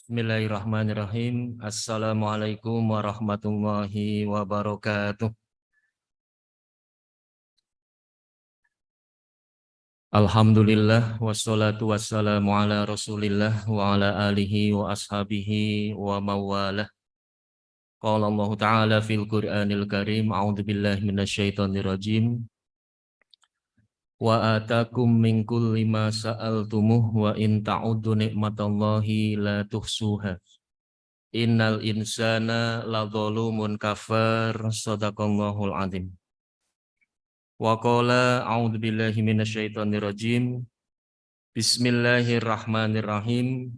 Bismillahirrahmanirrahim. Assalamualaikum warahmatullahi wabarakatuh. Alhamdulillah wassalatu wassalamu ala Rasulillah wa ala alihi wa ashabihi wa mawalah. Qala Allah Ta'ala fil Qur'anil Karim, a'udzu billahi minasyaitonir rajim. Wa atakum min kulli ma sa'altumuh wa in ta'uddu ni'matallahi la tuhsuha. Innal insana ladzalumun kafar. Shadaqallahul adzim. Wa qala a'udzu billahi minasyaitonir rajim. Bismillahirrahmanirrahim.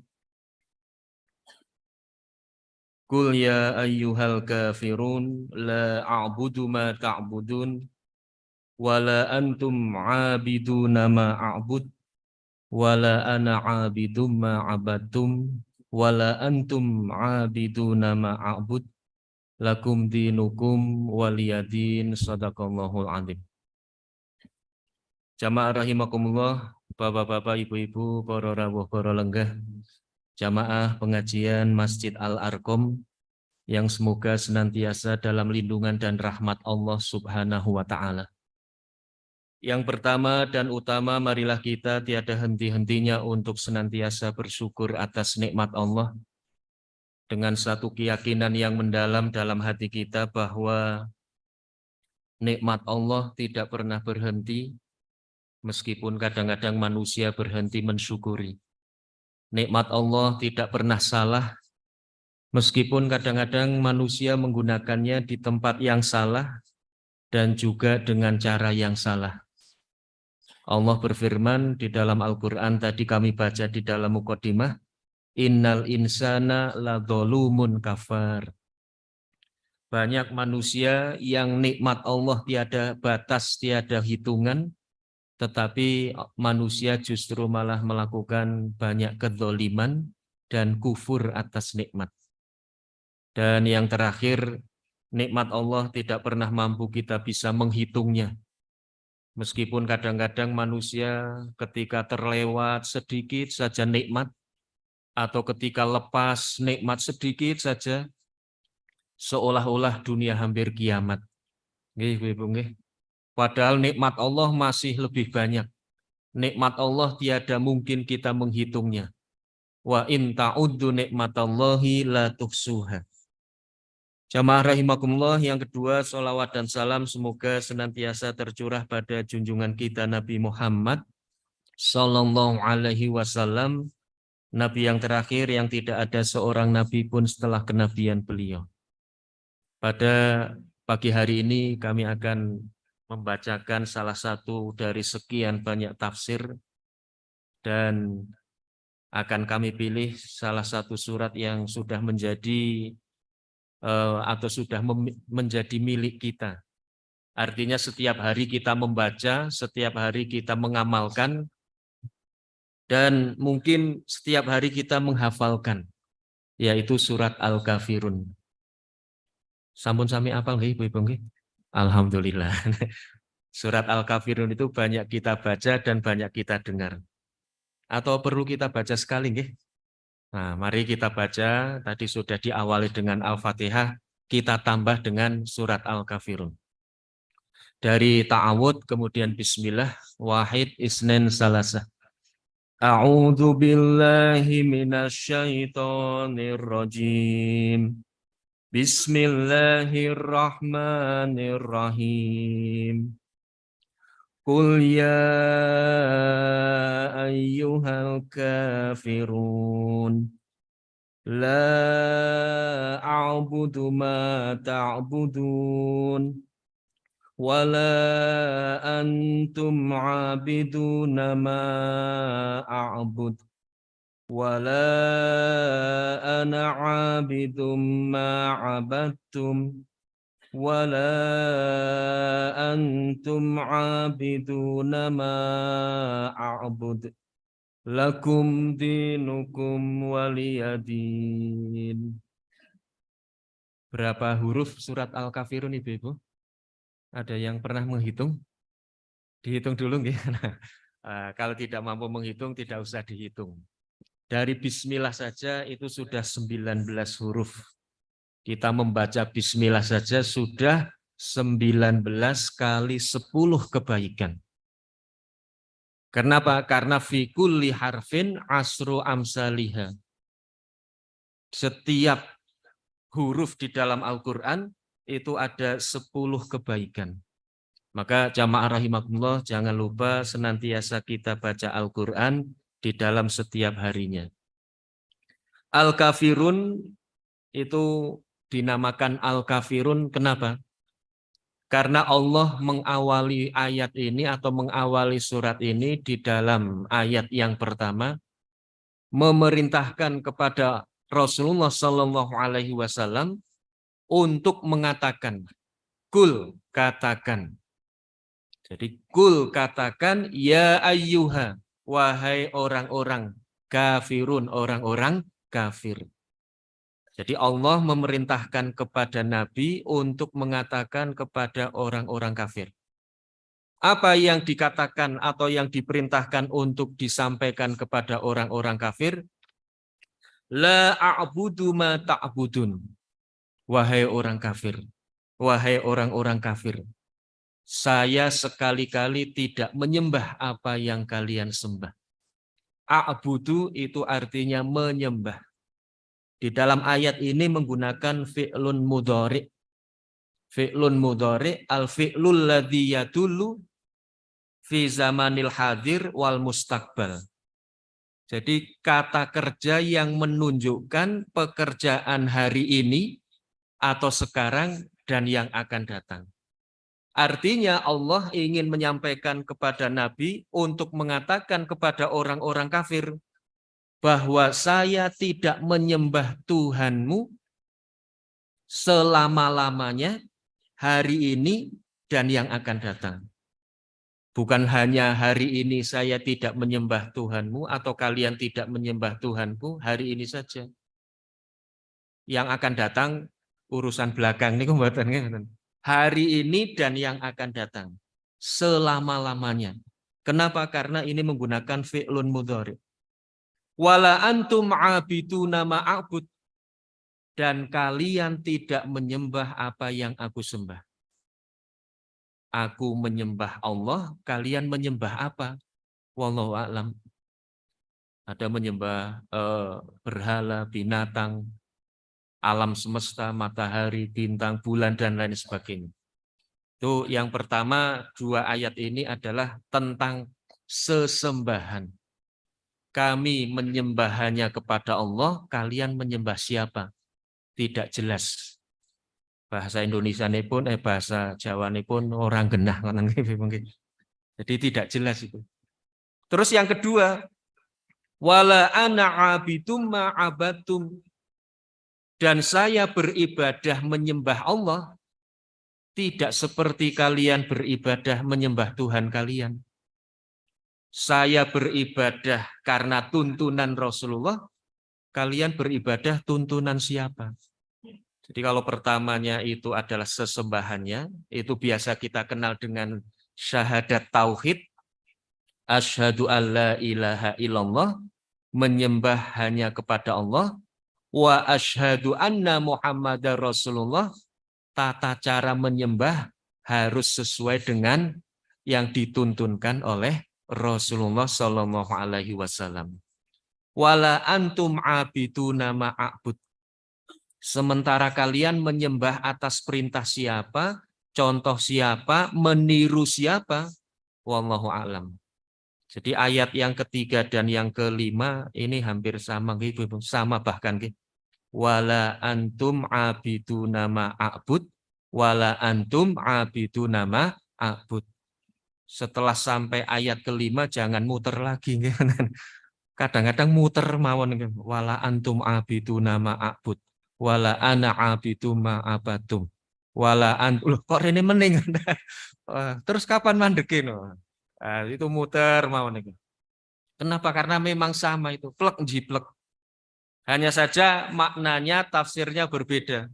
Qul ya ayyuhal kafirun la a'budu ma ta'budun wa la antum 'abiduna ma a'bud wa la ana 'abidum ma 'abadtum wa la antum 'abiduna ma a'bud lakum dinukum waliyadin. Shadaqallahul adzim. Jamaah rahimakumullah, bapak-bapak, ibu-ibu, para rawuh, para lenggah, jamaah pengajian Masjid Al-Arqam yang semoga senantiasa dalam lindungan dan rahmat Allah Subhanahu wa Ta'ala. Yang pertama dan utama, marilah kita tiada henti-hentinya untuk senantiasa bersyukur atas nikmat Allah dengan satu keyakinan yang mendalam dalam hati kita bahwa nikmat Allah tidak pernah berhenti. Meskipun kadang-kadang manusia berhenti mensyukuri. Nikmat Allah tidak pernah salah, meskipun kadang-kadang manusia menggunakannya di tempat yang salah dan juga dengan cara yang salah. Allah berfirman di dalam Al-Quran, tadi kami baca di dalam muqaddimah, Innal insana ladzalumun kafar. Banyak manusia yang nikmat Allah tiada batas, tiada hitungan, tetapi manusia justru malah melakukan banyak kedzaliman dan kufur atas nikmat. Dan yang terakhir, nikmat Allah tidak pernah mampu kita bisa menghitungnya. Meskipun kadang-kadang manusia ketika terlewat sedikit saja nikmat, atau ketika lepas nikmat sedikit saja, seolah-olah dunia hampir kiamat. Nggih. Padahal nikmat Allah masih lebih banyak. Nikmat Allah tiada mungkin kita menghitungnya. Wa in ta'uddu nikmatallahi la tuhsuha. Jamaah rahimakumullah, yang kedua, sholawat dan salam semoga senantiasa tercurah pada junjungan kita Nabi Muhammad sallallahu alaihi wasallam, Nabi yang terakhir yang tidak ada seorang nabi pun setelah kenabian beliau. Pada pagi hari ini kami akan membacakan salah satu dari sekian banyak tafsir dan akan kami pilih salah satu surat yang sudah menjadi atau sudah menjadi milik kita. Artinya setiap hari kita membaca, setiap hari kita mengamalkan, dan mungkin setiap hari kita menghafalkan, yaitu surat Al-Kafirun. Sampun sami apal nggih Ibu-ibu nggih? Alhamdulillah. Surat Al-Kafirun itu banyak kita baca dan banyak kita dengar. Atau perlu kita baca sekali nggih? Nah, mari kita baca. Tadi sudah diawali dengan Al-Fatihah, kita tambah dengan surat Al-Kafirun. Dari ta'awud, kemudian bismillah, wahid, isnin, salasah. A'udzu billahi minasyaitonir rajim. Bismillahirrahmanirrahim. Qul ya ayyuhal kafirun la a'budu ma ta'budun wa la antum 'abiduna ma a'bud wa la ana 'abidum ma 'abadtum wala antum 'abiduna ma a'bud lakum dinukum waliyadin. Berapa huruf surat Al-Kafirun Ibu-ibu? Ada yang pernah menghitung? Dihitung dulu nggih. Kalau tidak mampu menghitung tidak usah dihitung. Dari bismillah saja itu sudah 19 huruf. Kita membaca bismillah saja sudah 19 kali 10 kebaikan. Kenapa? Karena fi kulli harfin asru amsaliha. Setiap huruf di dalam Al-Quran itu ada 10 kebaikan. Maka jamaah rahimakumullah, jangan lupa senantiasa kita baca Al-Quran di dalam setiap harinya. Al-Kafirun itu dinamakan Al-Kafirun, kenapa? Karena Allah mengawali ayat ini atau mengawali surat ini di dalam ayat yang pertama, memerintahkan kepada Rasulullah Shallallahu Alaihi Wasallam untuk mengatakan, kul katakan. Jadi kul katakan, ya ayyuha, wahai orang-orang kafirun, orang-orang kafir. Jadi Allah memerintahkan kepada Nabi untuk mengatakan kepada orang-orang kafir. Apa yang dikatakan atau yang diperintahkan untuk disampaikan kepada orang-orang kafir? La a'budu ma ta'budun. Wahai orang kafir, wahai orang-orang kafir, saya sekali-kali tidak menyembah apa yang kalian sembah. A'budu itu artinya menyembah. Di dalam ayat ini menggunakan fi'lun mudhari. Fi'lun mudhari al-fi'lul ladzi yadullu fi zamanil hadir wal mustaqbal. Jadi kata kerja yang menunjukkan pekerjaan hari ini atau sekarang dan yang akan datang. Artinya Allah ingin menyampaikan kepada Nabi untuk mengatakan kepada orang-orang kafir bahwa saya tidak menyembah Tuhanmu selama-lamanya, hari ini dan yang akan datang. Bukan hanya hari ini saya tidak menyembah Tuhanmu atau kalian tidak menyembah Tuhanku, hari ini saja. Yang akan datang urusan belakang ini pembuatannya. Hari ini dan yang akan datang. Selama-lamanya. Kenapa? Karena ini menggunakan fi'lun mudhari. Wala antum abiduna ma'abud. Dan kalian tidak menyembah apa yang aku sembah. Aku menyembah Allah, kalian menyembah apa? Wallahu a'lam. Ada menyembah berhala, binatang, alam semesta, matahari, bintang, bulan, dan lain sebagainya. Itu yang pertama, dua ayat ini adalah tentang sesembahan. Kami menyembah hanya kepada Allah, kalian menyembah siapa? Tidak jelas. Bahasa Indonesia ini pun, bahasa Jawa ini pun orang genah. Jadi tidak jelas itu. Terus yang kedua, wala ana abidum ma abatum. Dan saya beribadah menyembah Allah tidak seperti kalian beribadah menyembah Tuhan kalian. Saya beribadah karena tuntunan Rasulullah, kalian beribadah tuntunan siapa? Jadi kalau pertamanya itu adalah sesembahannya, itu biasa kita kenal dengan syahadat tauhid, asyhadu alla ilaha illallah, menyembah hanya kepada Allah, wa asyhadu anna Muhammadar Rasulullah, tata cara menyembah harus sesuai dengan yang dituntunkan oleh Rasulullah Shallallahu Alaihi Wasallam. Wala antum abiduna ma'abud. Sementara kalian menyembah atas perintah siapa, contoh siapa, meniru siapa, wallahu a'lam. Jadi ayat yang ketiga dan yang kelima ini hampir sama, sama bahkan. Wala antum abiduna ma'abud, wala antum abiduna ma'abud. Setelah sampai ayat kelima jangan muter lagi. Kadang-kadang muter mawon, wala antum abiduna ma'abud. Wala ana abidu ma'abatum. Wala antum. Kok rene mening? Terus kapan mandekin? Itu muter mawon. Kenapa? Karena memang sama itu. Plek jiplek. Hanya saja maknanya, tafsirnya berbeda.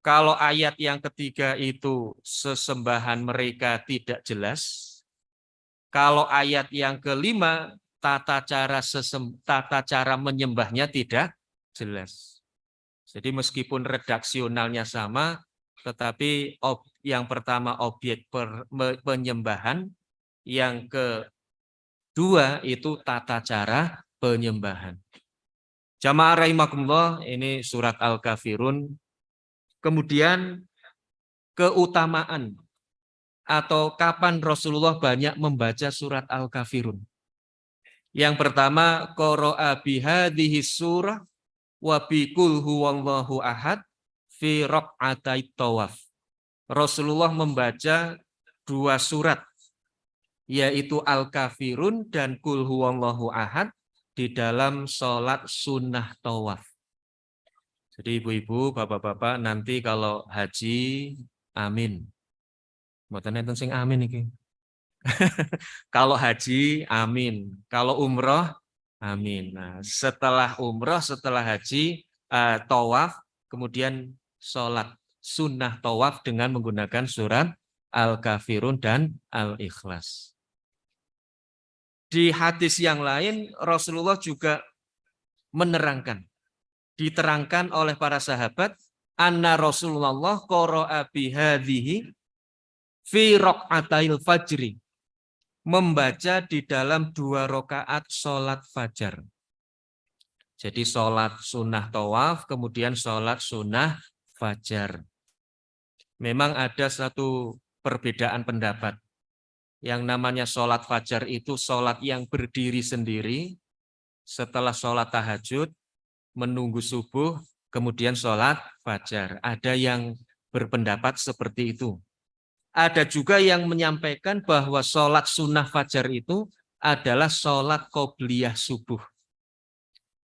Kalau ayat yang ketiga itu sesembahan mereka tidak jelas. Kalau ayat yang kelima, tata cara menyembahnya tidak jelas. Jadi meskipun redaksionalnya sama, tetapi yang pertama objek penyembahan, yang kedua itu tata cara penyembahan. Jamaah rahimakumullah, ini surat Al-Kafirun. Kemudian keutamaan atau kapan Rasulullah banyak membaca surat Al-Kafirun. Yang pertama, qara'a bihadhihi surah wa bi qul huwallahu ahad fi raq'atai tawaf. Rasulullah membaca 2 surat, yaitu Al-Kafirun dan Qul huwallahu ahad di dalam sholat sunnah tawaf. Jadi ibu-ibu, bapak-bapak, nanti kalau haji, amin. Mboten enten sing amin iki. Kalau haji, amin. Kalau umroh, amin. Nah, setelah umroh, setelah haji, tawaf, kemudian sholat sunnah tawaf dengan menggunakan surat Al-Kafirun dan Al-Ikhlas. Di hadis yang lain, Rasulullah juga menerangkan, diterangkan oleh para sahabat, anna Rasulullah qara'a bihadhihi fi raq'atail fajri, membaca di dalam 2 rakaat sholat fajar. Jadi sholat sunnah tawaf, kemudian sholat sunnah fajar. Memang ada satu perbedaan pendapat. Yang namanya sholat fajar itu sholat yang berdiri sendiri, setelah sholat tahajud, menunggu subuh, kemudian sholat fajar. Ada yang berpendapat seperti itu. Ada juga yang menyampaikan bahwa sholat sunnah fajar itu adalah sholat qobliyah subuh.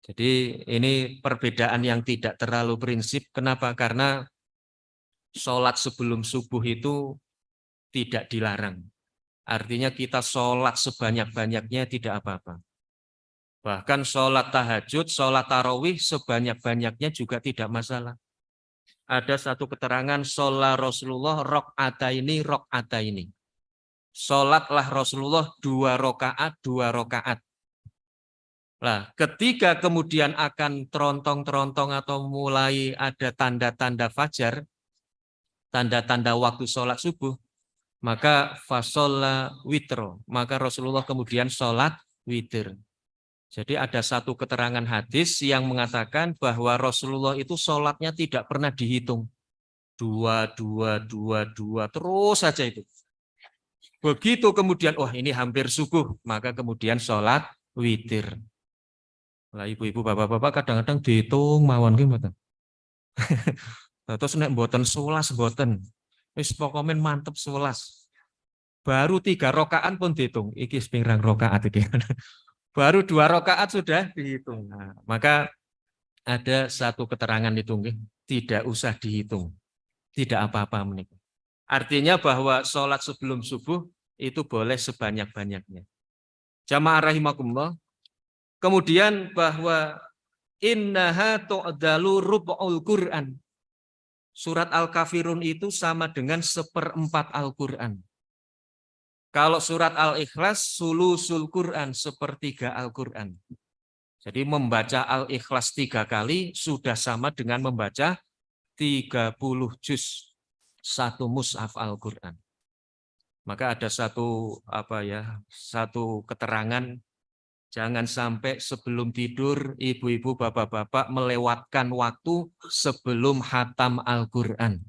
Jadi ini perbedaan yang tidak terlalu prinsip. Kenapa? Karena sholat sebelum subuh itu tidak dilarang. Artinya kita sholat sebanyak-banyaknya tidak apa-apa. Bahkan sholat tahajud, sholat tarawih sebanyak-banyaknya juga tidak masalah. Ada satu keterangan sholat Rasulullah rok'ataini. Sholatlah Rasulullah 2 rakaat. Nah, ketika kemudian akan terontong-terontong atau mulai ada tanda-tanda fajar, tanda-tanda waktu sholat subuh, maka fasolla witro, maka Rasulullah kemudian sholat witir. Jadi ada satu keterangan hadis yang mengatakan bahwa Rasulullah itu sholatnya tidak pernah dihitung. 2, terus saja itu. Begitu kemudian, wah ini hampir subuh, maka kemudian sholat witir. Lah ibu-ibu, bapak-bapak kadang-kadang dihitung mawon gimana? Terus nek mboten 11 mboten. Wis pokoknya mantep 11. Baru 3 rakaat pun dihitung. Iki sepirang rakaat iki. Baru 2 rakaat sudah dihitung. Nah, maka ada satu keterangan itu, tidak usah dihitung, tidak apa-apa menikah. Artinya bahwa sholat sebelum subuh itu boleh sebanyak-banyaknya. Jamaah rahimakumullah. Kemudian bahwa innaha tu'dalu rub'ul Qur'an. Surat Al-Kafirun itu sama dengan 1/4 Al-Quran. Kalau surat Al-Ikhlas, sulusul Quran, 1/3 Al-Quran. Jadi membaca Al-Ikhlas 3 kali sudah sama dengan membaca 30 juz, 1 mushaf Al-Quran. Maka ada satu keterangan, jangan sampai sebelum tidur ibu-ibu, bapak-bapak melewatkan waktu sebelum khatam Al-Quran.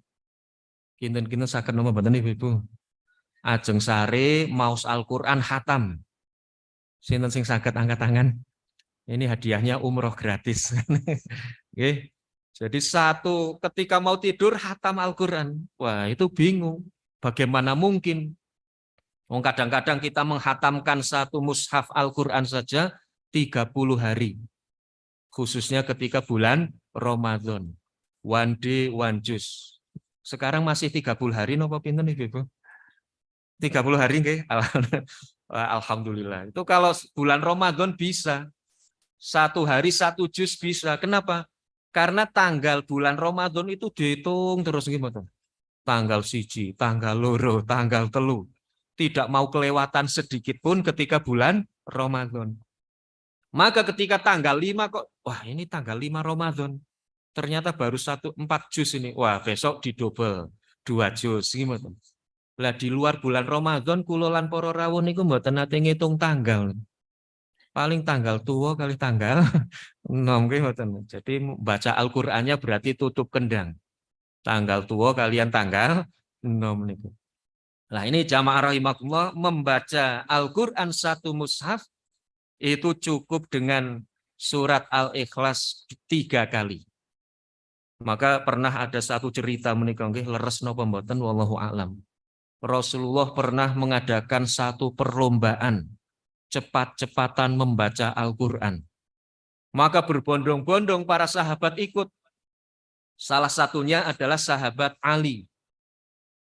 Kinten-kinten saged napa mboten ibu-ibu? Ajeng sare maos Al-Quran khatam. Sinten sing saged angkat tangan? Ini hadiahnya umroh gratis. Oke. Jadi ketika mau tidur khatam Al-Quran. Wah itu bingung. Bagaimana mungkin? Kadang-kadang kita menghatamkan 1 mushaf Al-Quran saja 30 hari. Khususnya ketika bulan Ramadan. One day, one juz. Sekarang masih 30 hari napa pinten ibu? 30 hari nggih. Alhamdulillah. Itu kalau bulan Ramadan bisa. 1 hari 1 juz bisa. Kenapa? Karena tanggal bulan Ramadan itu dihitung terus gimana? Tanggal 1, tanggal 2, tanggal 3. Tidak mau kelewatan sedikit pun ketika bulan Ramadan. Maka ketika tanggal 5 kok, wah ini tanggal 5 Ramadan. Ternyata baru 4 juz ini. Wah besok didobel 2 juz. Gimana? Lah di luar bulan Ramadan kula lan para rawuh niku mboten nate ngitung tanggal. Paling tanggal tua kali tanggal nom mboten. Jadi baca Al-Qur'annya berarti tutup kendang. Tanggal tua kalian tanggal nom niku. Nah ini jamaah rahimakumullah, membaca Al-Qur'an satu mushaf itu cukup dengan surat Al-Ikhlas 3 kali. Maka pernah ada satu cerita menika nggih leres napa mboten wallahu alam. Rasulullah pernah mengadakan satu perlombaan cepat-cepatan membaca Al-Qur'an. Maka berbondong-bondong para sahabat ikut. Salah satunya adalah sahabat Ali.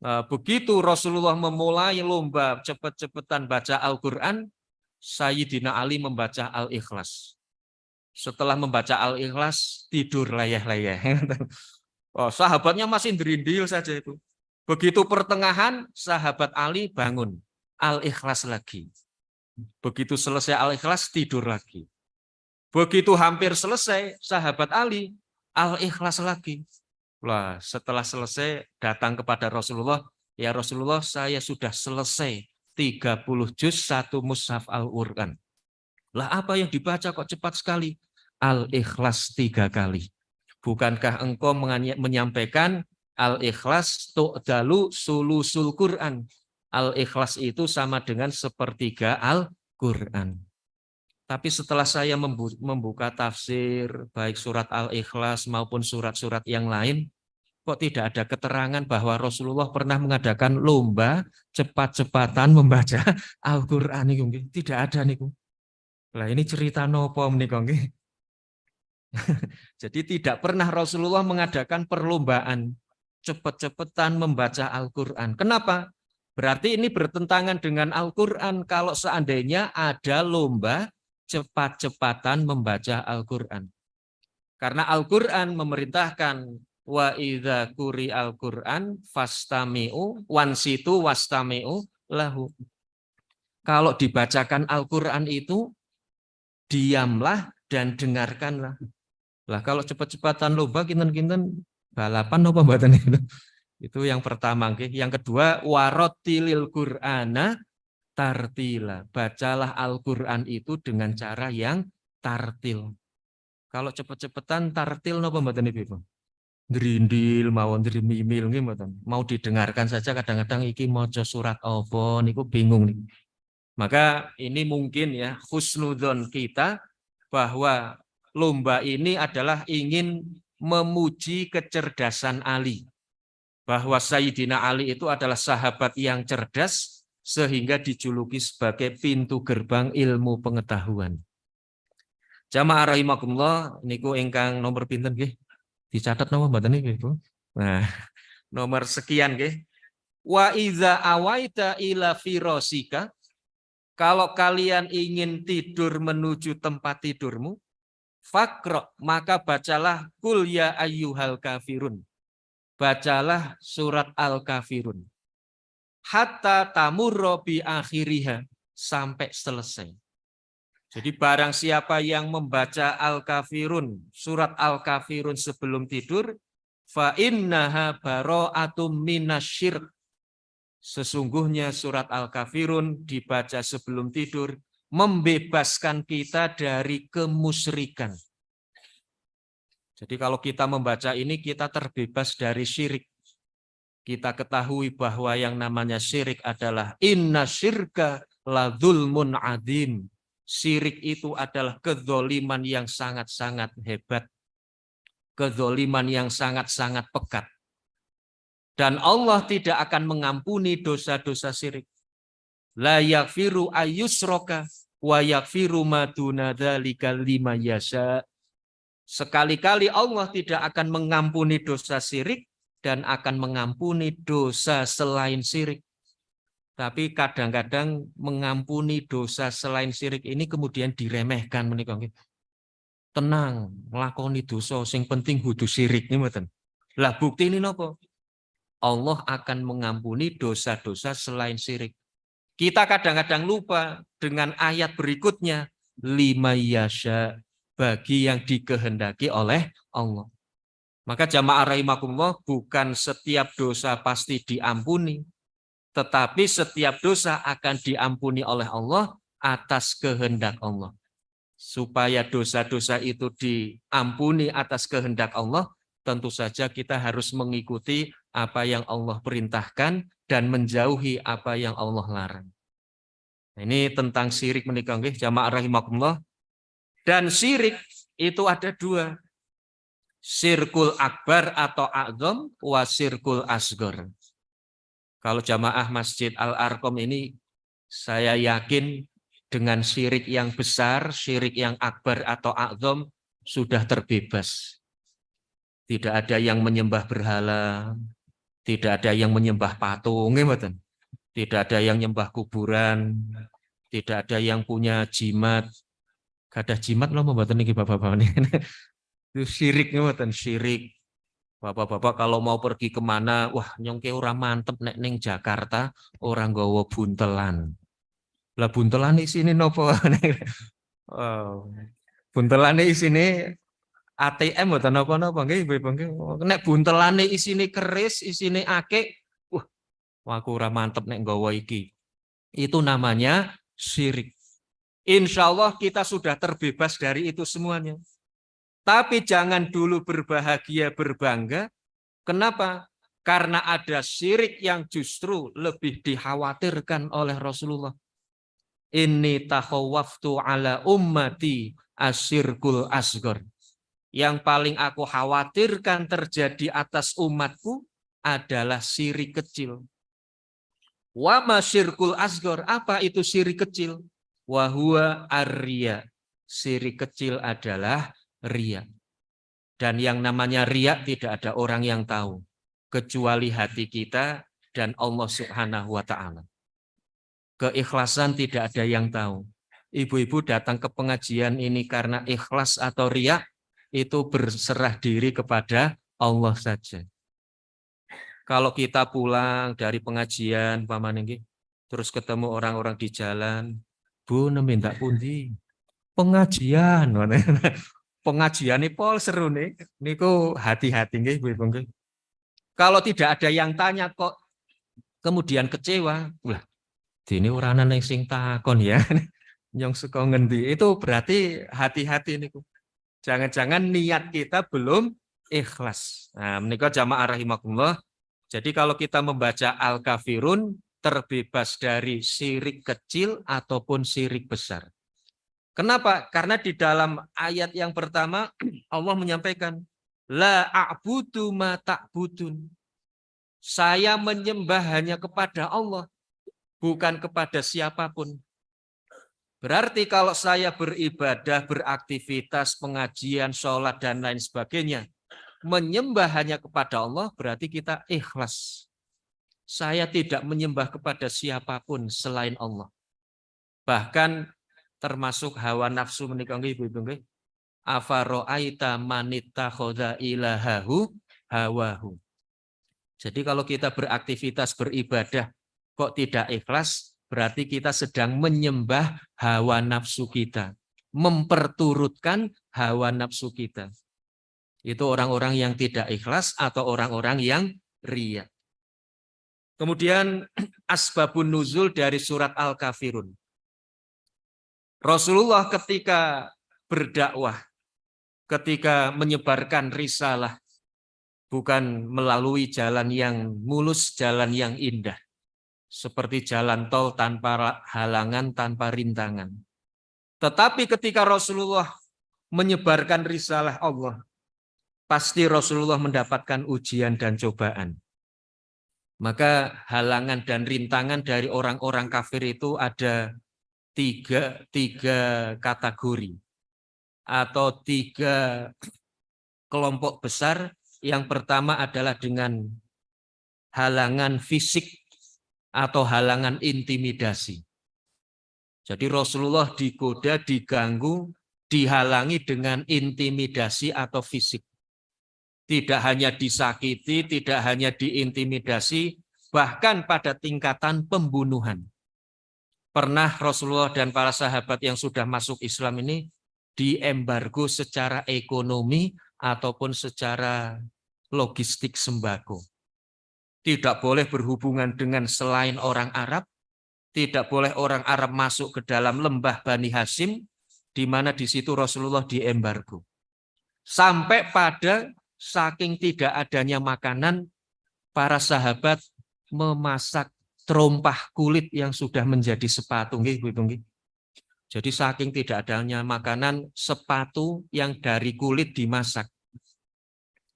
Nah, begitu Rasulullah memulai lomba cepat-cepatan baca Al-Qur'an, Sayyidina Ali membaca Al-Ikhlas. Setelah membaca Al-Ikhlas, tidur leyeh-leyeh. Oh, sahabatnya masih derindil saja itu. Begitu pertengahan, sahabat Ali bangun. Al-Ikhlas lagi. Begitu selesai Al-Ikhlas, tidur lagi. Begitu hampir selesai, sahabat Ali, Al-Ikhlas lagi. Lah, setelah selesai, datang kepada Rasulullah, ya Rasulullah, saya sudah selesai 30 juz satu mushaf Al-Qur'an. Lah apa yang dibaca kok cepat sekali? Al-Ikhlas 3 kali. Bukankah engkau menyampaikan Al-Ikhlas tu'dalu sulusul Quran. Al-Ikhlas itu sama dengan sepertiga Al-Quran. Tapi setelah saya membuka tafsir, baik surat Al-Ikhlas maupun surat-surat yang lain, kok tidak ada keterangan bahwa Rasulullah pernah mengadakan lomba cepat-cepatan membaca Al-Quran. Tidak ada nih. Lah ini cerita nopo menika nggih. Jadi tidak pernah Rasulullah mengadakan perlombaan cepet-cepetan membaca Al-Quran. Kenapa? Berarti ini bertentangan dengan Al-Quran kalau seandainya ada lomba cepat-cepatan membaca Al-Quran. Karena Al-Quran memerintahkan wa idza quri Al-Quran fastami'u wansitu wastami'u lahu. Kalau dibacakan Al-Quran itu diamlah dan dengarkanlah. Lah kalau cepat-cepatan lomba kinten-kinten balapan apa mboten itu? Itu yang pertama nggih. Yang kedua warotilil Qur'ana tartila. Bacalah Al-Qur'an itu dengan cara yang tartil. Kalau cepat-cepatan tartil napa mboten Ibu? Drindil mawon drimimil nggih mboten. Mau didengarkan saja kadang-kadang iki maca surat apa niku bingung nih. Maka ini mungkin ya husnudzon kita bahwa lomba ini adalah ingin memuji kecerdasan Ali. Bahwa Sayyidina Ali itu adalah sahabat yang cerdas sehingga dijuluki sebagai pintu gerbang ilmu pengetahuan. Jamaah rahimakumullah niku ingkang nomor pinten nggih? Dicatat nomor mboten niki, Bu? Nah, nomor sekian nggih. Wa iza awaita ila firasika, kalau kalian ingin tidur menuju tempat tidurmu, fakro, maka bacalah kul ya ayyuhal kafirun. Bacalah surat Al-Kafirun. Hatta tamurro bi akhiriha, sampai selesai. Jadi barang siapa yang membaca Al-Kafirun, surat Al-Kafirun sebelum tidur, fa innaha bara'atum minasyirk. Sesungguhnya surat Al-Kafirun dibaca sebelum tidur membebaskan kita dari kemusyrikan. Jadi kalau kita membaca ini kita terbebas dari syirik. Kita ketahui bahwa yang namanya syirik adalah inna syirka la dzulmun adzim. Syirik itu adalah kedzoliman yang sangat-sangat hebat. Kedzoliman yang sangat-sangat pekat. Dan Allah tidak akan mengampuni dosa-dosa syirik. La yaghfiru ayyusroka wa yaghfiru ma duna dzalika liman yasha. Sekali-kali Allah tidak akan mengampuni dosa syirik dan akan mengampuni dosa selain syirik. Tapi kadang-kadang mengampuni dosa selain syirik ini kemudian diremehkan menika nggih. Tenang, nglakoni dosa sing penting kudu syirik niku mboten. Lah bukti ini napa? Allah akan mengampuni dosa-dosa selain syirik. Kita kadang-kadang lupa dengan ayat berikutnya. liman yasha, bagi yang dikehendaki oleh Allah. Maka jamaah rahimakumullah, bukan setiap dosa pasti diampuni, tetapi setiap dosa akan diampuni oleh Allah atas kehendak Allah. Supaya dosa-dosa itu diampuni atas kehendak Allah, tentu saja kita harus mengikuti apa yang Allah perintahkan dan menjauhi apa yang Allah larang. Ini tentang syirik menikah, jamaah rahimakumullah. Dan syirik itu ada dua. Syirkul akbar atau a'zam, wa syirkul asgor. Kalau jamaah Masjid Al-Arqam ini, saya yakin dengan syirik yang besar, syirik yang akbar atau a'zam, sudah terbebas. Tidak ada yang menyembah berhala, tidak ada yang menyembah patung, tidak ada yang menyembah kuburan, tidak ada yang punya jimat. Ada jimat loh membuat ini bapak-bapak ini. Itu syirik, syirik. Bapak-bapak kalau mau pergi kemana, wah nyongke orang mantep nek ning Jakarta, orang gawa buntelan. Lah buntelan di sini nopo? Oh, buntelan di sini ATM atau nopo-nopo nggih, Ibu nggih. Nek buntelane isine keris, isine akik, wah aku ora mantep nek gawa iki. Itu namanya syirik. Insya Allah kita sudah terbebas dari itu semuanya. Tapi jangan dulu berbahagia, berbangga. Kenapa? Karena ada syirik yang justru lebih dikhawatirkan oleh Rasulullah. Inni takhawwaftu ala ummati asyirkul asgor. Yang paling aku khawatirkan terjadi atas umatku adalah syirik kecil. Wa ma syirkul asgor. Apa itu syirik kecil? Wa huwa ar-riya. Syirik kecil adalah riya. Dan yang namanya riya tidak ada orang yang tahu kecuali hati kita dan Allah Subhanahu wa taala. Keikhlasan tidak ada yang tahu. Ibu-ibu datang ke pengajian ini karena ikhlas atau riya, itu berserah diri kepada Allah saja. Kalau kita pulang dari pengajian paman ini, terus ketemu orang-orang di jalan, Bu minta pundi? Pengajian. Pengajian ini pol seru nih. Niku hati-hati nggih Ibu nggih. Kalau tidak ada yang tanya kok kemudian kecewa, wah, ini oranan yang sing takon ya. Yang suka ngendi. Itu berarti hati-hati niku. Jangan-jangan niat kita belum ikhlas. Nah, menika jamaah rahimakumullah. Jadi kalau kita membaca Al-Kafirun, terbebas dari syirik kecil ataupun syirik besar. Kenapa? Karena di dalam ayat yang pertama Allah menyampaikan la a'budu ma ta'budun. Saya menyembah hanya kepada Allah, bukan kepada siapapun. Berarti kalau saya beribadah, beraktivitas, pengajian, sholat dan lain sebagainya, menyembah hanya kepada Allah, berarti kita ikhlas. Saya tidak menyembah kepada siapapun selain Allah. Bahkan termasuk hawa nafsu menikah ibu-ibu nggih. Afaro'aita manittakhadha ilahahu hawahu. Jadi kalau kita beraktivitas beribadah kok tidak ikhlas, berarti kita sedang menyembah hawa nafsu kita, memperturutkan hawa nafsu kita. Itu orang-orang yang tidak ikhlas atau orang-orang yang riya. Kemudian asbabun nuzul dari surat Al-Kafirun. Rasulullah ketika berdakwah, ketika menyebarkan risalah, bukan melalui jalan yang mulus, jalan yang indah. Seperti jalan tol tanpa halangan, tanpa rintangan. Tetapi ketika Rasulullah menyebarkan risalah Allah, pasti Rasulullah mendapatkan ujian dan cobaan. Maka halangan dan rintangan dari orang-orang kafir itu ada tiga kategori atau tiga kelompok besar. Yang pertama adalah dengan halangan fisik atau halangan intimidasi. Jadi Rasulullah digoda, diganggu, dihalangi dengan intimidasi atau fisik. Tidak hanya disakiti, tidak hanya diintimidasi, bahkan pada tingkatan pembunuhan. Pernah Rasulullah dan para sahabat yang sudah masuk Islam ini diembargo secara ekonomi ataupun secara logistik sembako. Tidak boleh berhubungan dengan selain orang Arab, tidak boleh orang Arab masuk ke dalam lembah Bani Hashim, di mana di situ Rasulullah diembargo. Sampai pada saking tidak adanya makanan, para sahabat memasak terompah kulit yang sudah menjadi sepatu. Jadi saking tidak adanya makanan, sepatu yang dari kulit dimasak.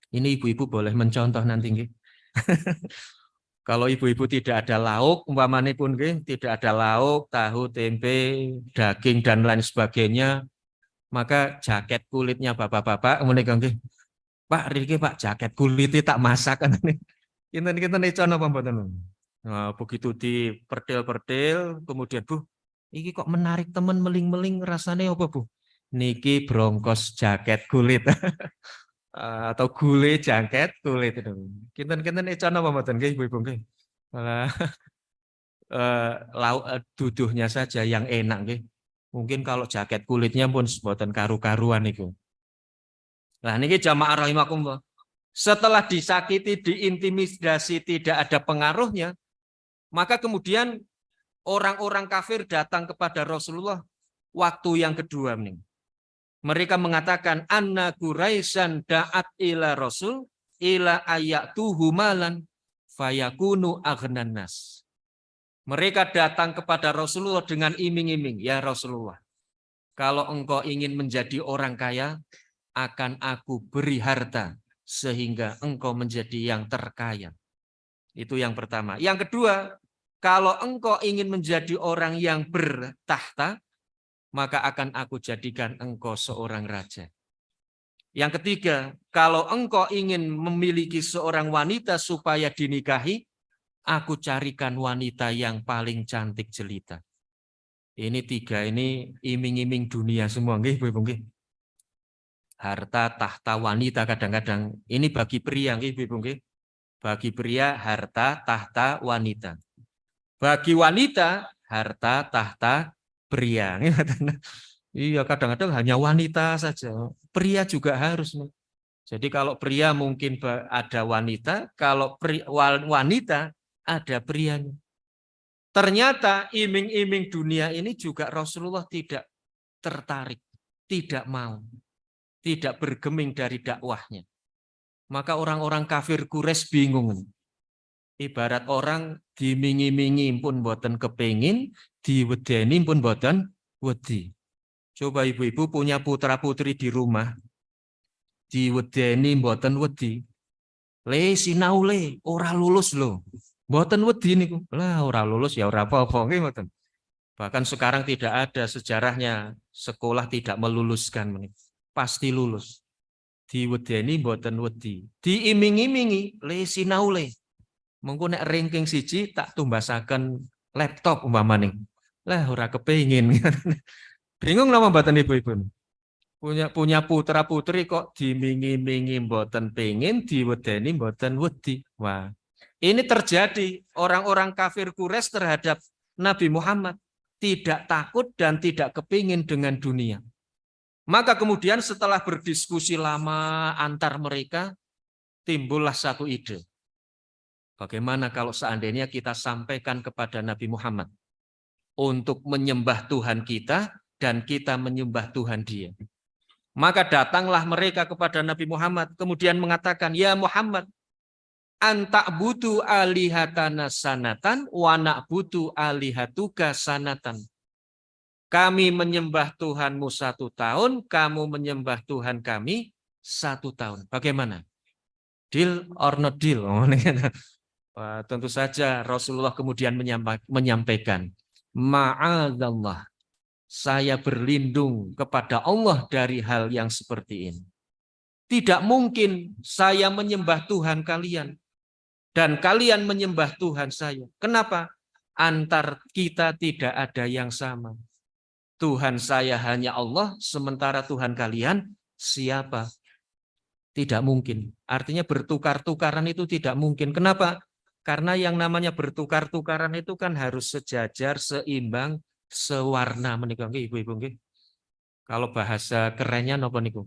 Ini ibu-ibu boleh mencontoh nanti. Kalau ibu-ibu tidak ada lauk, umpamanya pun tidak ada lauk, tahu, tempe, daging, dan lain sebagainya, maka jaket kulitnya bapak-bapak, Pak, Riki Pak, jaket kulitnya tak masak. Kita nih contoh pembuatan. Nah, begitu diperdel-perdel, kemudian Bu, ini kok menarik teman meling-meling rasanya apa Bu? Niki bronkos jaket kulit atau gule jaket kulit itu. Kita nih contoh pembuatan ibu-ibu lauk duduhnya saja yang enak Mungkin kalau jaket kulitnya pun buatan karu-karuan itu. Nah, niki jamaah rahimakumullah. Setelah disakiti, diintimidasi, tidak ada pengaruhnya, maka kemudian orang-orang kafir datang kepada Rasulullah waktu yang kedua. Mereka mengatakan, anna Quraisyan da'at ila Rasul ila ayatuhu malan fayakunu aghnan nas. Mereka datang kepada Rasulullah dengan iming-iming, ya Rasulullah, kalau engkau ingin menjadi orang kaya, akan aku beri harta sehingga engkau menjadi yang terkaya. Itu yang pertama. Yang kedua, kalau engkau ingin menjadi orang yang bertahta, maka akan aku jadikan engkau seorang raja. Yang ketiga, kalau engkau ingin memiliki seorang wanita supaya dinikahi, aku carikan wanita yang paling cantik jelita. Ini tiga ini iming-iming dunia semua, nggih. Harta, tahta, wanita kadang-kadang. Ini bagi pria, nggih. Bagi pria, harta, tahta, wanita. Bagi wanita, harta, tahta, pria. Iya, kadang-kadang hanya wanita saja. Pria juga harus. Jadi kalau pria mungkin ada wanita, kalau wanita ada prianya. Ternyata iming-iming dunia ini juga Rasulullah tidak tertarik, tidak mau, tidak bergeming dari dakwahnya. Maka orang-orang kafir Quraisy bingung. Ibarat orang dimingi-mingi pun boten kepingin, diwedeni pun boten wedi. Coba ibu-ibu punya putra-putri di rumah, diwedeni boten wedi. Le sinau le, ora lulus loh. Boten wedi niku. Lah ora lulus ya ora apa-apa nggih mboten. Bahkan sekarang tidak ada sejarahnya sekolah tidak meluluskan. Pasti lulus. Diwedeni mboten wedi. Diiming-imingi le sinau le. Mengko nek ranking siji tak tumbasaken laptop umpamane. Lah ora kepengin. Bingung nama mboten ibu-ibu. Punya putra-putri kok dimingi-mingi mboten pengin, diwedeni mboten wedi. Wah. Ini terjadi orang-orang kafir Quraisy terhadap Nabi Muhammad. Tidak takut dan tidak kepingin dengan dunia. Maka kemudian setelah berdiskusi lama antar mereka, timbullah satu ide. Bagaimana kalau seandainya kita sampaikan kepada Nabi Muhammad untuk menyembah Tuhan kita dan kita menyembah Tuhan dia. Maka datanglah mereka kepada Nabi Muhammad kemudian mengatakan, ya Muhammad, anta'budu alihatana sanatan wa na'budu alihatuka sanatan. Kami menyembah Tuhanmu 1 tahun, kamu menyembah Tuhan kami 1 tahun. Bagaimana? Deal or not deal? Tentu saja Rasulullah kemudian menyampaikan, ma'adzallah, saya berlindung kepada Allah dari hal yang seperti ini. Tidak mungkin saya menyembah Tuhan kalian dan kalian menyembah Tuhan saya. Kenapa? Antar kita tidak ada yang sama. Tuhan saya hanya Allah, sementara Tuhan kalian siapa? Tidak mungkin. Artinya bertukar-tukaran itu tidak mungkin. Kenapa? Karena yang namanya bertukar-tukaran itu kan harus sejajar, seimbang, sewarna menika nggih ibu-ibu nggih. Kalau bahasa kerennya napa niku?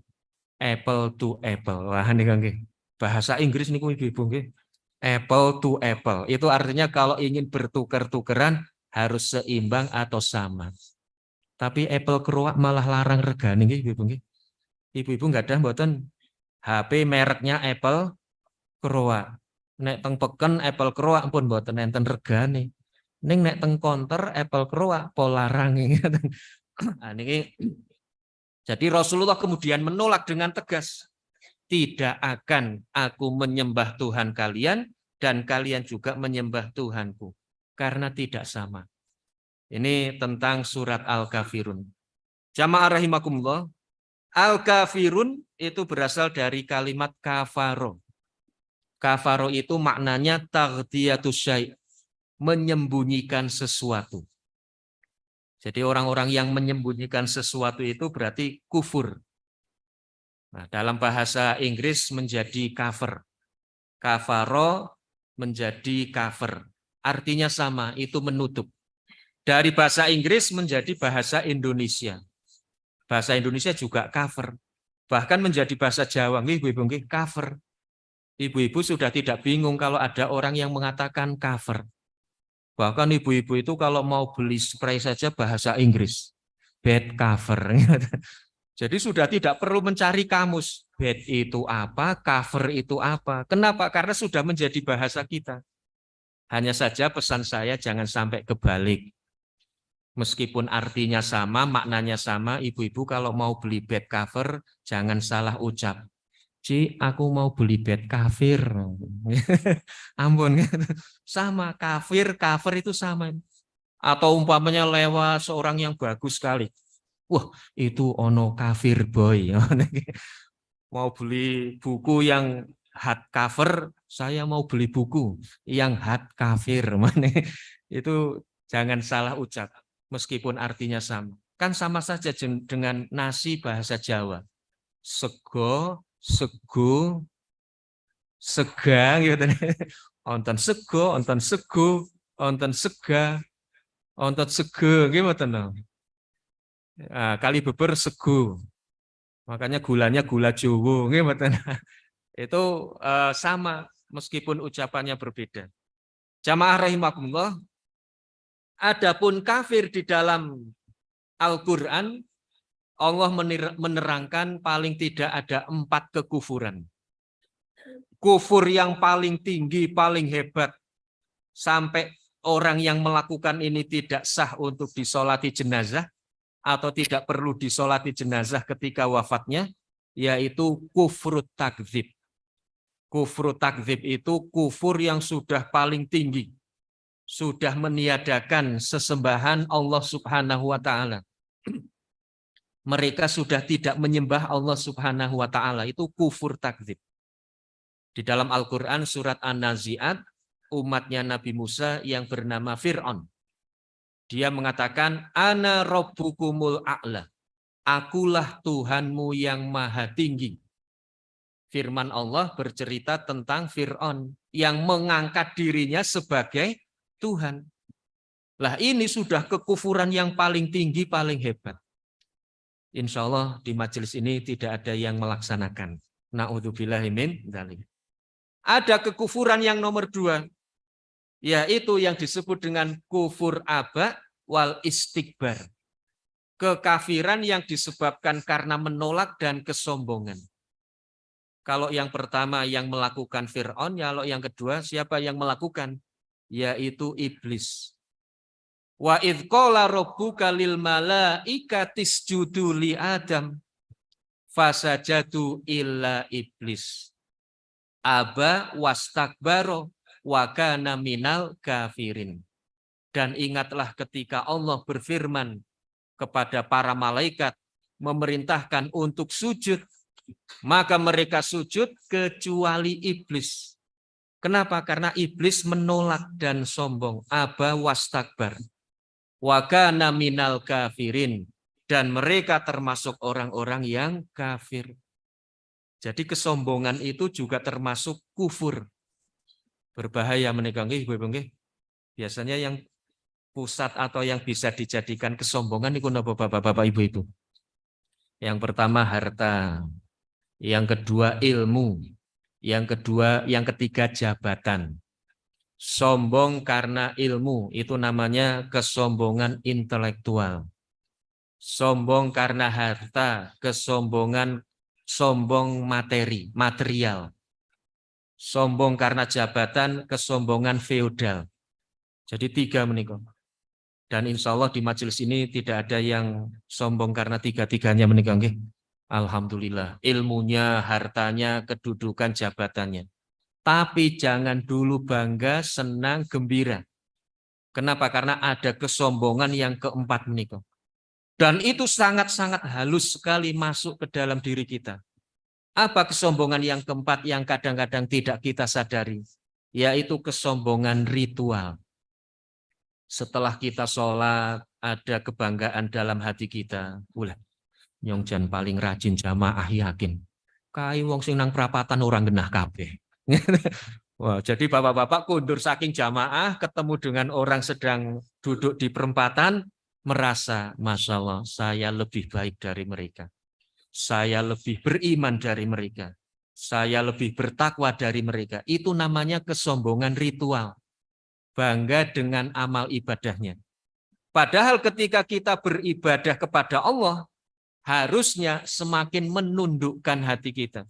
Apple to apple. Wah niku nggih. Bahasa Inggris niku ibu-ibu nggih. Apple to apple. Itu artinya kalau ingin bertukar-tukeran harus seimbang atau sama. Tapi Apple keruak malah larang regane nggih ibu-ibu nggih. Ibu-ibu nggak ada mboten HP mereknya Apple keruak. Nek teng peken Apple keruak pun mboten enten regane. Ning nek teng konter Apple keruak polarang. Nah, niki jadi Rasulullah kemudian menolak dengan tegas. Tidak akan aku menyembah Tuhan kalian dan kalian juga menyembah Tuhanku. Karena tidak sama. Ini tentang surat Al-Kafirun. Jamaah rahimakumullah. Al-Kafirun itu berasal dari kalimat kafaro. Kafaro itu maknanya taghdiyatus syai', menyembunyikan sesuatu. Jadi orang-orang yang menyembunyikan sesuatu itu berarti kufur. Nah, dalam bahasa Inggris menjadi cover. Kafaro menjadi cover. Artinya sama, itu menutup. Dari bahasa Inggris menjadi bahasa Indonesia. Bahasa Indonesia juga cover. Bahkan menjadi bahasa Jawa, ibu-ibu cover. Ibu-ibu sudah tidak bingung kalau ada orang yang mengatakan cover. Bahkan ibu-ibu itu kalau mau beli spray saja bahasa Inggris. Bed cover. Jadi sudah tidak perlu mencari kamus. Bed itu apa, cover itu apa. Kenapa? Karena sudah menjadi bahasa kita. Hanya saja pesan saya jangan sampai kebalik. Meskipun artinya sama, maknanya sama, ibu-ibu kalau mau beli bed cover, jangan salah ucap. Ci, aku mau beli bed kafir. Ampun, sama kafir, cover itu sama. Atau umpamanya lewat seorang yang bagus sekali. Wah, itu ono kafir boy. Mau beli buku yang hardcover, saya mau beli buku yang hard kafir. Itu jangan salah ucap, meskipun artinya sama. Kan sama saja dengan nasi bahasa Jawa. Sego, sego, sega gitu. Onten sego, onten sego, onten sega, onten sege gimana no? Nah, kali beber sego. Makanya gulanya gula Jowo gimana? Itu sama meskipun ucapannya berbeda. Jamaah rahimakumullah, adapun kafir di dalam Al-Qur'an, Allah menerangkan paling tidak ada 4 kekufuran. Kufur yang paling tinggi, paling hebat, sampai orang yang melakukan ini tidak sah untuk disolati jenazah, atau tidak perlu disolati jenazah ketika wafatnya, yaitu kufrut takdzib. Kufur takdzib itu kufur yang sudah paling tinggi. Sudah meniadakan sesembahan Allah Subhanahu wa ta'ala. Mereka sudah tidak menyembah Allah Subhanahu wa ta'ala. Itu kufur takdzib. Di dalam Al-Quran surat An-Nazi'at, umatnya Nabi Musa yang bernama Fir'aun. Dia mengatakan, Ana rabbukumul a'la. Akulah Tuhanmu yang maha tinggi. Firman Allah bercerita tentang Fir'aun yang mengangkat dirinya sebagai Tuhan. Lah ini sudah kekufuran yang paling tinggi, paling hebat. Insya Allah di majelis ini tidak ada yang melaksanakan. Na'udzubillahi min dzalik. Ada kekufuran yang nomor 2, yaitu yang disebut dengan kufur aba wal istikbar. Kekafiran yang disebabkan karena menolak dan kesombongan. Kalau yang pertama yang melakukan Fir'aun, kalau yang kedua siapa yang melakukan? Yaitu iblis. Wa idh qala rabbuka lil malaikati isjudu li Adam fasajadu illa iblis. Aba wastakbaro wa kana minal kafirin. Dan ingatlah ketika Allah berfirman kepada para malaikat memerintahkan untuk sujud, maka mereka sujud kecuali iblis. Kenapa? Karena iblis menolak dan sombong. Aba wastakbar. Wa kana minal kafirin. Dan mereka termasuk orang-orang yang kafir. Jadi kesombongan itu juga termasuk kufur. Berbahaya menikah. Biasanya yang pusat atau yang bisa dijadikan kesombongan itu napa Bapak-bapak Ibu-ibu? Yang pertama harta, yang kedua ilmu, yang ketiga jabatan. Sombong karena ilmu itu namanya kesombongan intelektual. Sombong karena harta, sombong material. Sombong karena jabatan, kesombongan feodal. Jadi 3 menikah. Dan insya Allah di majelis ini tidak ada yang sombong karena 3-tiganya menikah. Alhamdulillah. Ilmunya, hartanya, kedudukan, jabatannya. Tapi jangan dulu bangga, senang, gembira. Kenapa? Karena ada kesombongan yang keempat menikah. Dan itu sangat-sangat halus sekali masuk ke dalam diri kita. Apa kesombongan yang keempat yang kadang-kadang tidak kita sadari? Yaitu kesombongan ritual. Setelah kita sholat, ada kebanggaan dalam hati kita. Nyong jan paling rajin jamaah yakin. Kai wong sing nang prapatan orang genah kabeh. Wah, jadi bapak-bapak kundur saking jamaah, ketemu dengan orang sedang duduk di perempatan, merasa, Masya Allah, saya lebih baik dari mereka. Saya lebih beriman dari mereka. Saya lebih bertakwa dari mereka. Itu namanya kesombongan ritual. Bangga dengan amal ibadahnya. Padahal ketika kita beribadah kepada Allah, harusnya semakin menundukkan hati kita.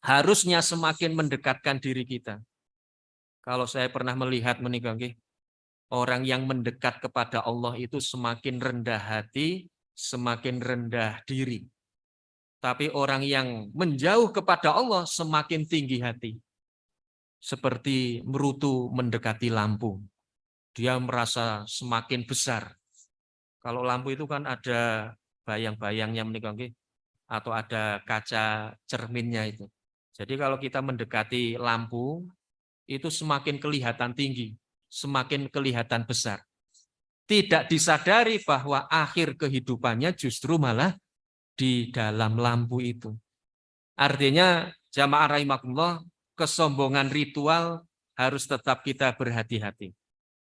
Harusnya semakin mendekatkan diri kita. Kalau saya pernah melihat menikah, orang yang mendekat kepada Allah itu semakin rendah hati, semakin rendah diri. Tapi orang yang menjauh kepada Allah semakin tinggi hati. Seperti merutu mendekati lampu. Dia merasa semakin besar. Kalau lampu itu kan ada bayang-bayangnya menikah, atau ada kaca cerminnya itu. Jadi kalau kita mendekati lampu, itu semakin kelihatan tinggi, semakin kelihatan besar. Tidak disadari bahwa akhir kehidupannya justru malah di dalam lampu itu. Artinya, jamaah rahimakumullah, kesombongan ritual harus tetap kita berhati-hati.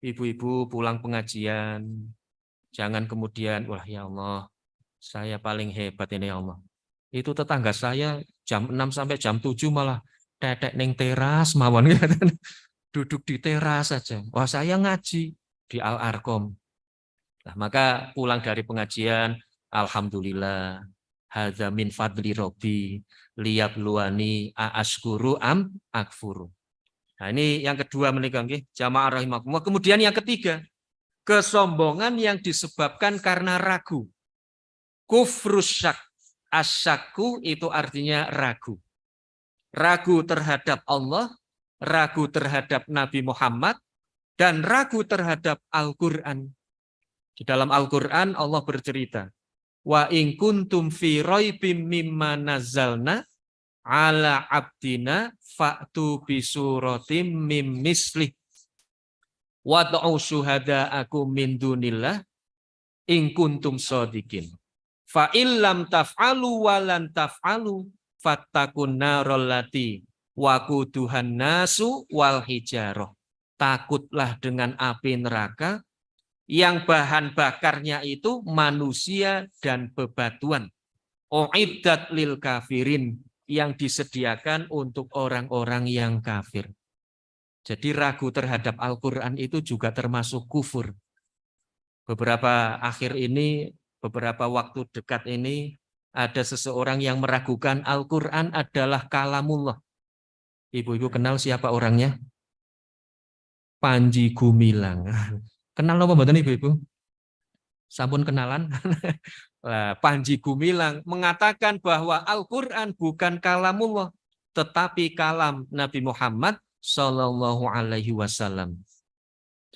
Ibu-ibu pulang pengajian, jangan kemudian, wah ya Allah, saya paling hebat ini ya Allah. Itu tetangga saya jam 6 sampai jam 7 malah tetek neng teras mawon. Duduk di teras saja. Wah, saya ngaji di Al-Arkom. Nah, maka pulang dari pengajian, alhamdulillah, hadza min fadli robbi, liyabluwani a'askuru am akfuru. Nah, ini yang kedua menikah, jamaah rahimakumullah. Kemudian yang ketiga, kesombongan yang disebabkan karena ragu. Kufrus syak. Asyaku itu artinya ragu. Ragu terhadap Allah, ragu terhadap Nabi Muhammad, dan ragu terhadap Al-Quran. Di dalam Al-Quran Allah bercerita, wa in kuntum fi raibim mimma nazzalna ala abdina fa'tu bi suratim mim mislih wad'u syuhada'akum min dunillah in kuntum shadiqin. Fa illam taf'alu wa lan taf'alu fattakun narol lati waquduhan nasu wal hijarah. Takutlah dengan api neraka yang bahan bakarnya itu manusia dan bebatuan. Uiddat lil kafirin, yang disediakan untuk orang-orang yang kafir. Jadi ragu terhadap Al-Quran itu juga termasuk kufur. Beberapa waktu dekat ini ada seseorang yang meragukan Al-Quran adalah kalamullah. Ibu-ibu kenal siapa orangnya? Panji Gumilang. Kenal apa mboten ibu-ibu? Sampun kenalan? Panji Gumilang mengatakan bahwa Al-Quran bukan kalamullah, tetapi kalam Nabi Muhammad Sallallahu Alaihi Wasallam.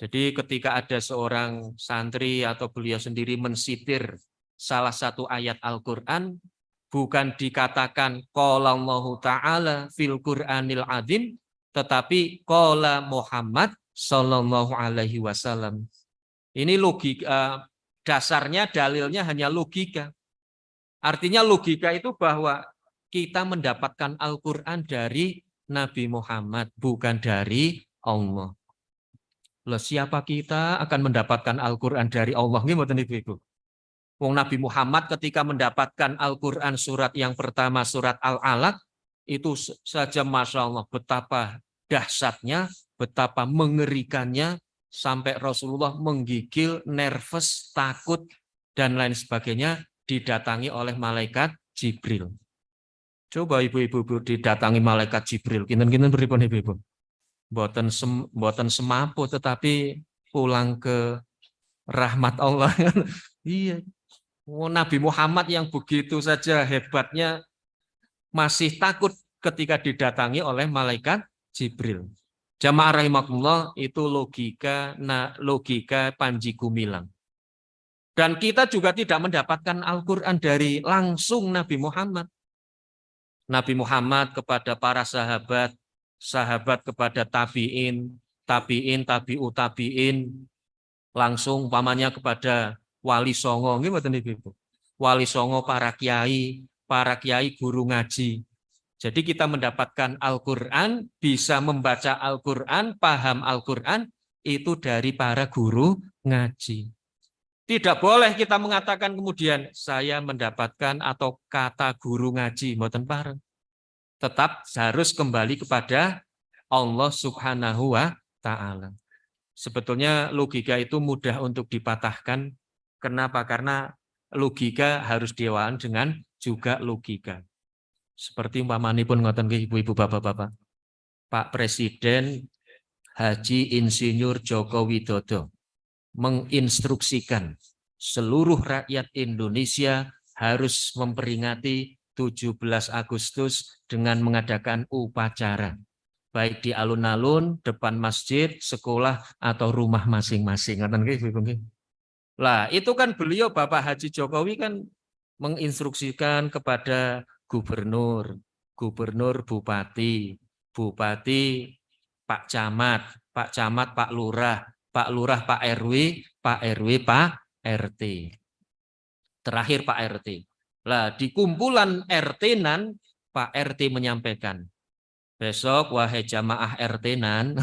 Jadi ketika ada seorang santri atau beliau sendiri mensitir salah satu ayat Al-Quran, bukan dikatakan qala Allahu Ta'ala fil Qur'anil Azim, tetapi qala Muhammad Sallallahu Alaihi Wasallam. Ini logika, dasarnya dalilnya hanya logika. Artinya logika itu bahwa kita mendapatkan Al-Quran dari Nabi Muhammad, bukan dari Allah. Lah siapa kita akan mendapatkan Al-Qur'an dari Allah nggih mboten Ibu-ibu. Wong Nabi Muhammad ketika mendapatkan Al-Qur'an surat yang pertama surat Al-Alaq itu saja Masya Allah betapa dahsyatnya, betapa mengerikannya sampai Rasulullah menggigil, nervous, takut dan lain sebagainya didatangi oleh malaikat Jibril. Coba ibu-ibu didatangi malaikat Jibril, kinten-kinten pripun ibu-ibu? Mboten semaput tetapi pulang ke rahmat Allah. Iya. Nabi Muhammad yang begitu saja hebatnya masih takut ketika didatangi oleh malaikat Jibril. Jamaah rahimakumullah itu logika Panji Gumilang. Dan kita juga tidak mendapatkan Al-Qur'an dari langsung Nabi Muhammad. Nabi Muhammad kepada para sahabat, sahabat kepada tabi'in, tabi'u tabi'in, langsung umpamanya kepada wali songo, wali songo para kiai guru ngaji. Jadi kita mendapatkan Al-Qur'an, bisa membaca Al-Qur'an, paham Al-Qur'an itu dari para guru ngaji. Tidak boleh kita mengatakan kemudian saya mendapatkan atau kata guru ngaji, mboten pareng. Tetap harus kembali kepada Allah Subhanahu wa taala. Sebetulnya logika itu mudah untuk dipatahkan. Kenapa? Karena logika harus dilawan dengan juga logika. Seperti umpamanipun ngoten nggih ibu-ibu bapak-bapak. Pak Presiden Haji Insinyur Joko Widodo menginstruksikan seluruh rakyat Indonesia harus memperingati 17 Agustus dengan mengadakan upacara. Baik di alun-alun, depan masjid, sekolah, atau rumah masing-masing. Lah, itu kan beliau Bapak Haji Jokowi kan menginstruksikan kepada gubernur, bupati, Pak Camat, Pak Lurah, Pak RW, Pak RT. Terakhir Pak RT. Lah di kumpulan RT-nan Pak RT menyampaikan, besok wahai jamaah RT-nan,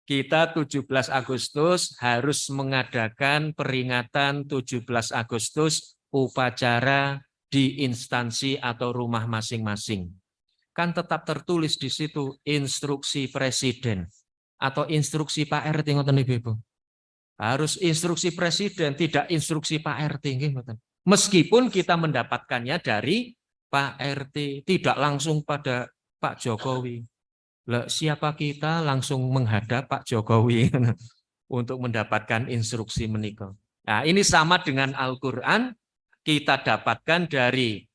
kita 17 Agustus harus mengadakan peringatan 17 Agustus upacara di instansi atau rumah masing-masing. Kan tetap tertulis di situ instruksi presiden atau instruksi Pak RT ngoten Ibu. Harus instruksi presiden, tidak instruksi Pak RT ngoten. Meskipun kita mendapatkannya dari Pak RT, tidak langsung pada Pak Jokowi. Lah, siapa kita langsung menghadap Pak Jokowi untuk mendapatkan instruksi menikah. Nah, ini sama dengan Al-Qur'an, kita dapatkan dari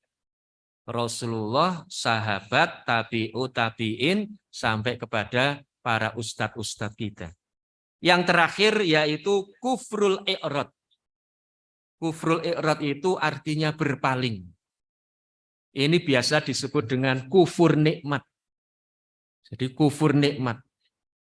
Rasulullah, sahabat, tabi'in, sampai kepada para ustadz-ustadz kita. Yang terakhir yaitu kufrul i'rad. Kufrul i'rad itu artinya berpaling. Ini biasa disebut dengan kufur nikmat. Jadi kufur nikmat.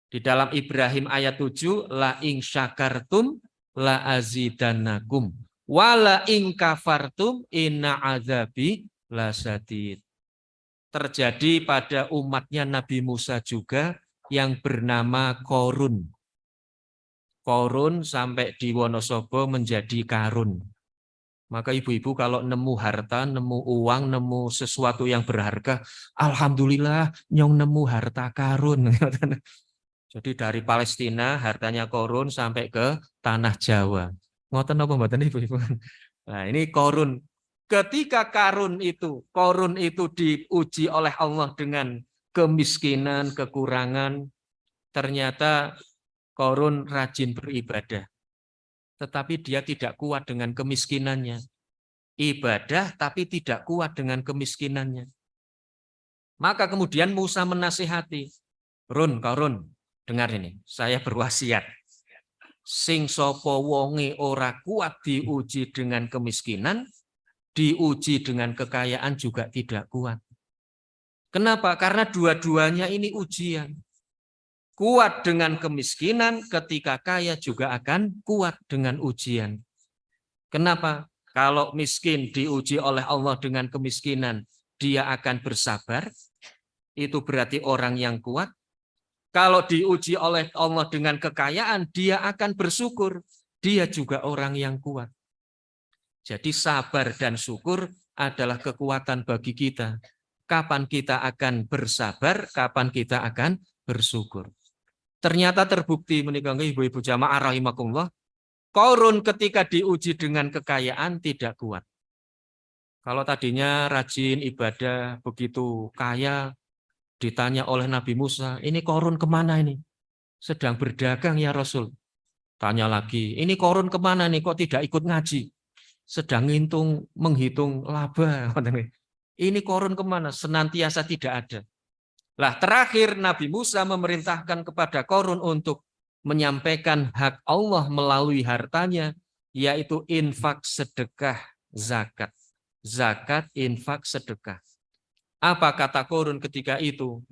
Di dalam Ibrahim ayat 7, la ing syakartum la azidannakum wa la ing kafartum inna azabi lasadid. Terjadi pada umatnya Nabi Musa juga yang bernama Korun. Korun sampai di Wonosobo menjadi Karun. Maka ibu-ibu kalau nemu harta, nemu uang, nemu sesuatu yang berharga, alhamdulillah nyong nemu harta karun. Jadi dari Palestina hartanya Korun sampai ke tanah Jawa. Ngoten apa mboten ibu-ibu? Nah, ini Korun. Ketika Korun itu diuji oleh Allah dengan kemiskinan, kekurangan, ternyata Korun rajin beribadah. Tetapi dia tidak kuat dengan kemiskinannya. Ibadah tapi tidak kuat dengan kemiskinannya. Maka kemudian Musa menasihati, Korun, dengar ini, saya berwasiat. Sing sapa wonge ora kuat diuji dengan kemiskinan, diuji dengan kekayaan juga tidak kuat. Kenapa? Karena dua-duanya ini ujian. Kuat dengan kemiskinan, ketika kaya juga akan kuat dengan ujian. Kenapa? Kalau miskin diuji oleh Allah dengan kemiskinan, dia akan bersabar. Itu berarti orang yang kuat. Kalau diuji oleh Allah dengan kekayaan, dia akan bersyukur. Dia juga orang yang kuat. Jadi sabar dan syukur adalah kekuatan bagi kita. Kapan kita akan bersabar, kapan kita akan bersyukur. Ternyata terbukti menikah ibu-ibu jamaah rahimakumullah, Qarun ketika diuji dengan kekayaan tidak kuat. Kalau tadinya rajin ibadah, begitu kaya, ditanya oleh Nabi Musa, ini Qarun kemana ini? Sedang berdagang ya Rasul. Tanya lagi, ini Qarun kemana nih, kok tidak ikut ngaji? Sedang menghitung laba. Ini Qarun kemana? Senantiasa tidak ada. Lah terakhir Nabi Musa memerintahkan kepada Qarun untuk menyampaikan hak Allah melalui hartanya, yaitu infak, sedekah, zakat. Zakat, infak, sedekah. Apa kata Qarun ketika itu?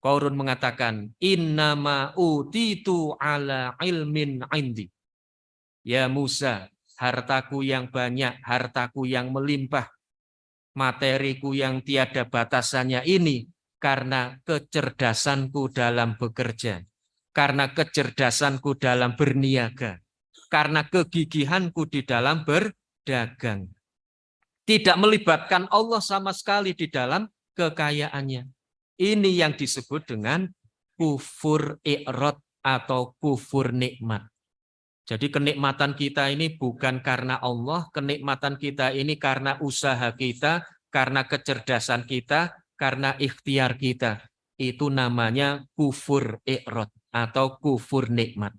Qarun mengatakan, innama utitu ala ilmin indi. Ya Musa, hartaku yang banyak, hartaku yang melimpah, materiku yang tiada batasannya ini karena kecerdasanku dalam bekerja, karena kecerdasanku dalam berniaga, karena kegigihanku di dalam berdagang. Tidak melibatkan Allah sama sekali di dalam kekayaannya. Ini yang disebut dengan kufur i'rad atau kufur nikmat. Jadi kenikmatan kita ini bukan karena Allah, kenikmatan kita ini karena usaha kita, karena kecerdasan kita, karena ikhtiar kita. Itu namanya kufur i'rad atau kufur nikmat.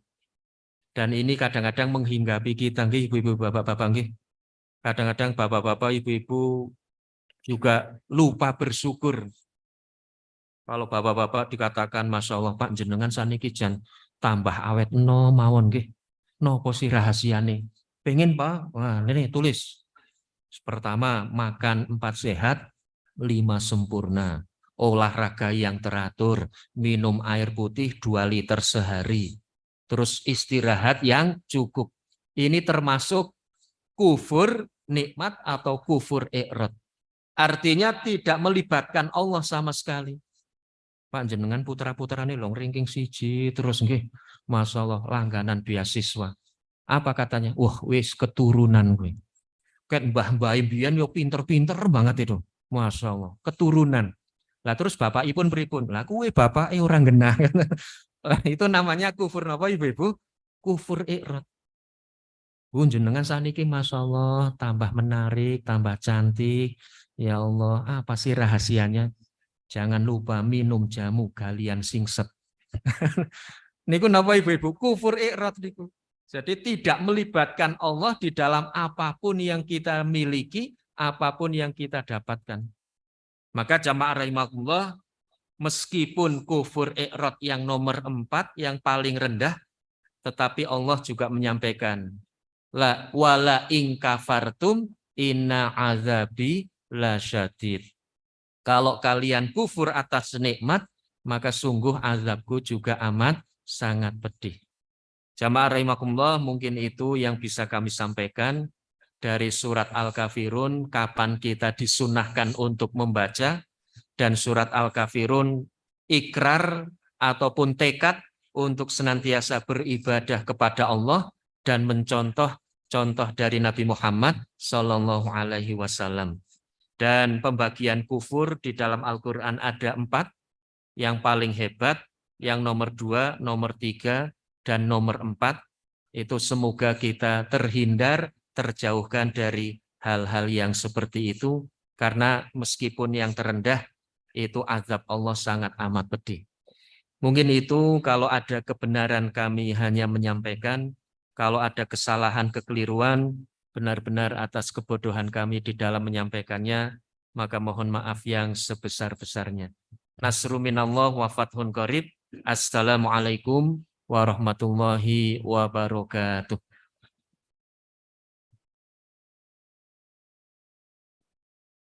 Dan ini kadang-kadang menghinggapi kita, ibu-ibu, bapak-bapak. Kadang-kadang bapak-bapak, ibu-ibu juga lupa bersyukur. Kalau bapak-bapak dikatakan, Masya Allah Pak, jenengan saniki jan tambah awet no mawon nggih. Nopo sih rahasiane? Pengen Pak? Wah, ini tulis. Pertama, makan 4 sehat, 5 sempurna. Olahraga yang teratur, minum air putih 2 liter sehari. Terus istirahat yang cukup. Ini termasuk kufur nikmat atau kufur i'rad. Artinya tidak melibatkan Allah sama sekali. Pak jenengan putra-putrane long ranking siji terus nggih. Masyaallah langganan beasiswa. Apa katanya? Wah, wis keturunan gue. Ket mbah-mbah mbiyen yo pinter-pinter banget itu. Masyaallah, keturunan. Lah terus bapakipun pripun? Lah kuwe bapake orang genah. Itu namanya kufur apa Ibu-ibu? Kufur i'rad. Jenengan saniki masyaallah tambah menarik, tambah cantik. Ya Allah, apa sih rahasianya? Jangan lupa minum jamu galian singset. Niku napa ibu-ibu? Kufur i'rad niku. Jadi tidak melibatkan Allah di dalam apapun yang kita miliki, apapun yang kita dapatkan. Maka jamaah rahimakumullah, meskipun kufur i'rad yang nomor 4, yang paling rendah, tetapi Allah juga menyampaikan, la wala in kafartum inna azabi lasyadid. Kalau kalian kufur atas nikmat, maka sungguh azabku juga amat sangat pedih. Jamaah rahimakumullah, mungkin itu yang bisa kami sampaikan dari surat Al-Kafirun, kapan kita disunahkan untuk membaca, dan surat Al-Kafirun ikrar ataupun tekad untuk senantiasa beribadah kepada Allah dan mencontoh contoh dari Nabi Muhammad Sallallahu Alaihi Wasallam. Dan pembagian kufur di dalam Al-Quran ada 4, yang paling hebat, yang nomor 2, nomor 3, dan nomor 4, itu semoga kita terhindar, terjauhkan dari hal-hal yang seperti itu, karena meskipun yang terendah, itu azab Allah sangat amat pedih. Mungkin itu, kalau ada kebenaran kami hanya menyampaikan, kalau ada kesalahan, kekeliruan, benar-benar atas kebodohan kami di dalam menyampaikannya, maka mohon maaf yang sebesar-besarnya. Nasru minallah wa fathun qarib. Assalamualaikum warahmatullahi wabarakatuh.